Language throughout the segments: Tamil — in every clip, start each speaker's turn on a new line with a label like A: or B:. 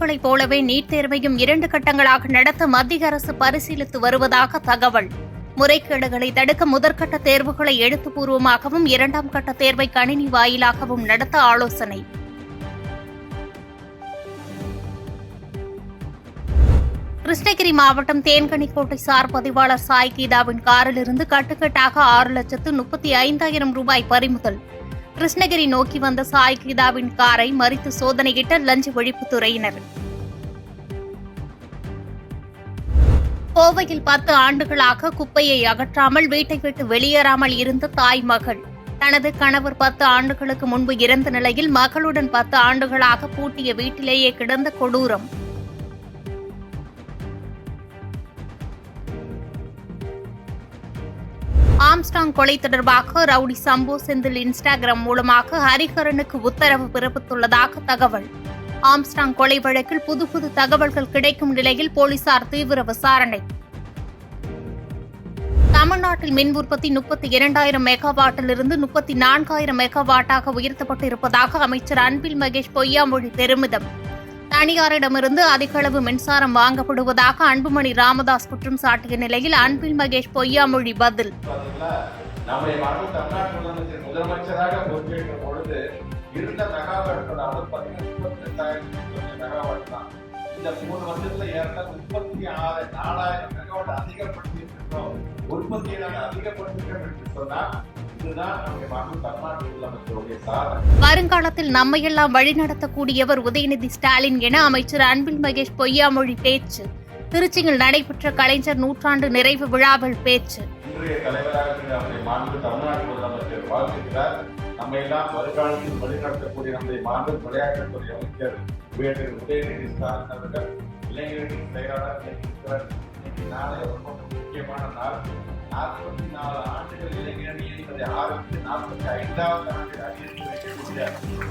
A: தேர்வுகளைப் போலவே நீட் தேர்வையும் 2 கட்டங்களாக நடத்த மத்திய அரசு பரிசீலித்து வருவதாக தகவல். முறைகேடுகளை தடுக்க முதற்கட்ட தேர்வுகளை எழுத்துப்பூர்வமாகவும் 2ஆம் கட்ட தேர்வை கணினி வாயிலாகவும் நடத்த ஆலோசனை. கிருஷ்ணகிரி மாவட்டம் தேன்கனிக்கோட்டை சார் பதிவாளர் சாய் கீதாவின் காரிலிருந்து கட்டுக்கட்டாக 6,35,000 ரூபாய் பறிமுதல். கிருஷ்ணகிரி நோக்கி வந்த சாய் கீதாவின் காரை மறித்து சோதனையிட்ட லஞ்ச ஒழிப்புத்துறையினர். கோவையில் 10 ஆண்டுகளாக குப்பையை அகற்றாமல் வீட்டை விட்டு வெளியேறாமல் இருந்த தாய் மகள். தனது கணவர் 10 ஆண்டுகளுக்கு முன்பு இறந்த நிலையில் மகளுடன் 10 ஆண்டுகளாக பூட்டிய வீட்டிலேயே கிடந்த கொடூரம். ஆம்ஸ்ட்ராங் கொலை தொடர்பாக ரவுடி சம்போ செந்தில் இன்ஸ்டாகிராம் மூலமாக ஹரிஹரனுக்கு உத்தரவு பிறப்பித்துள்ளதாக தகவல். ஆம்ஸ்ட்ராங் கொலை வழக்கில் புது தகவல்கள் கிடைக்கும் நிலையில் போலீசார் தீவிர விசாரணை. தமிழ்நாட்டில் மின் உற்பத்தி 32,000 மெகாவாட்டிலிருந்து 34,000 மெகாவாட்டாக உயர்த்தப்பட்டிருப்பதாக அமைச்சர் அன்பில் மகேஷ் பொய்யாமொழி பெருமிதம். தனியாரிடமிருந்து அதிக அளவு மின்சாரம் வாங்கப்படுவதாக அன்புமணி ராமதாஸ் குற்றம் சாட்டிய நிலையில் அன்பில் மகேஷ் பொய்யாமொழி பதில்.
B: முதலமைச்சராக பொறுப்பேற்ற பொழுது இருந்த மெகாவாட்டோட அளவு 38,000 மெகாவாட் தான். இந்த 3 வருஷத்துல ஏறத்தாழ 36,000 மெகாவாட் அதிகப்படுத்தி இருக்கிறோம். உற்பத்தியை நாங்கள் அதிகப்படுத்திக்கிறோம் என்று சொன்னால்
A: வருங்காலத்தில் நம்மையெல்லாம் வழிநடத்தக்கூடியவர் உதயநிதி ஸ்டாலின் என அமைச்சர் அன்பில் மகேஷ் பொய்யாமொழி பேச்சு. திருச்சியில் நடைபெற்ற கலைஞர் நூற்றாண்டு நிறைவு விழாவில் பேச்சு.
B: இன்றைய தலைவராக தமிழ்நாடு முதலமைச்சர் வாழ்த்துக்கிறார். நம்மையெல்லாம் வருங்காலத்தில் வழிநடத்தக்கூடிய நம்முடைய மாண்பு விளையாட்டுத்துறை அமைச்சர் உதயநிதி ஸ்டாலின் அவர்கள் இளைஞர்களின் செயலாளர். நாளை ரொம்ப முக்கியமான நாள். 44 ஆண்டுகள் இளைஞரணியை 45வது ஆண்டில் அதிகரித்து வைக்கக்கூடிய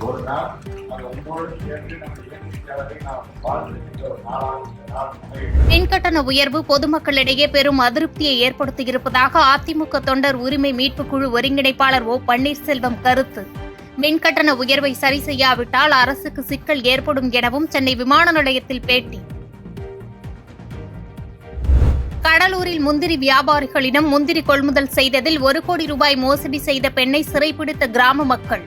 B: ஒரு நாள். அது உங்களோடு சேர்ந்து நம்ம இளைஞர்களை நாம் வாழ்ந்துகின்ற ஒரு நாளாக.
A: மின்கட்டண உயர்வு பொதுமக்களிடையே பெரும் அதிருப்தியை ஏற்படுத்தியிருப்பதாக அதிமுக தொண்டர் உரிமை மீட்புக் குழு ஒருங்கிணைப்பாளர் ஓ பன்னீர்செல்வம் கருத்து. மின்கட்டண உயர்வை சரி செய்யாவிட்டால் அரசுக்கு சிக்கல் ஏற்படும் எனவும் சென்னை விமான நிலையத்தில் பேட்டி. கடலூரில் முந்திரி வியாபாரிகளிடம் முந்திரி கொள்முதல் செய்ததில் 1 கோடி ரூபாய் மோசடி செய்த பெண்ணை சிறைப்பிடித்த கிராம மக்கள்.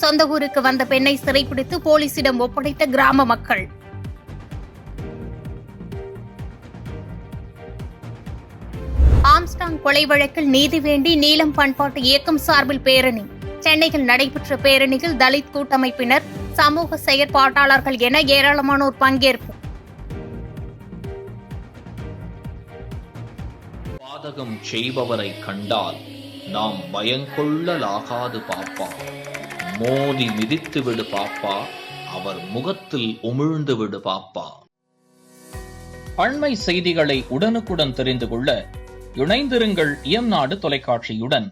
A: சொந்த ஊருக்கு வந்த பெண்ணை சிறைப்பிடித்து போலீசிடம் ஒப்படைத்த கிராம மக்கள். ஆம்ஸ்ட்ராங் கொலை வழக்கில் நீதி வேண்டி நீலம் பண்பாட்டு இயக்கம் சார்பில் பேரணி. சென்னையில் நடைபெற்ற பேரணியில் தலித் கூட்டமைப்பினர், சமூக செயற்பாட்டாளர்கள் என ஏராளமானோர் பங்கேற்பு.
C: பாதகம் செய்பவரை கண்டால் நாம் பயங்கொள்ளலாகாது பாப்பா. மோதி மிதித்து விடு பாப்பா, அவர் முகத்தில் உமிழ்ந்து விடு பாப்பா. அண்மை செய்திகளை உடனுக்குடன் தெரிந்து கொள்ள இணைந்திருங்கள் இயம்நாடு தொலைக்காட்சியுடன்.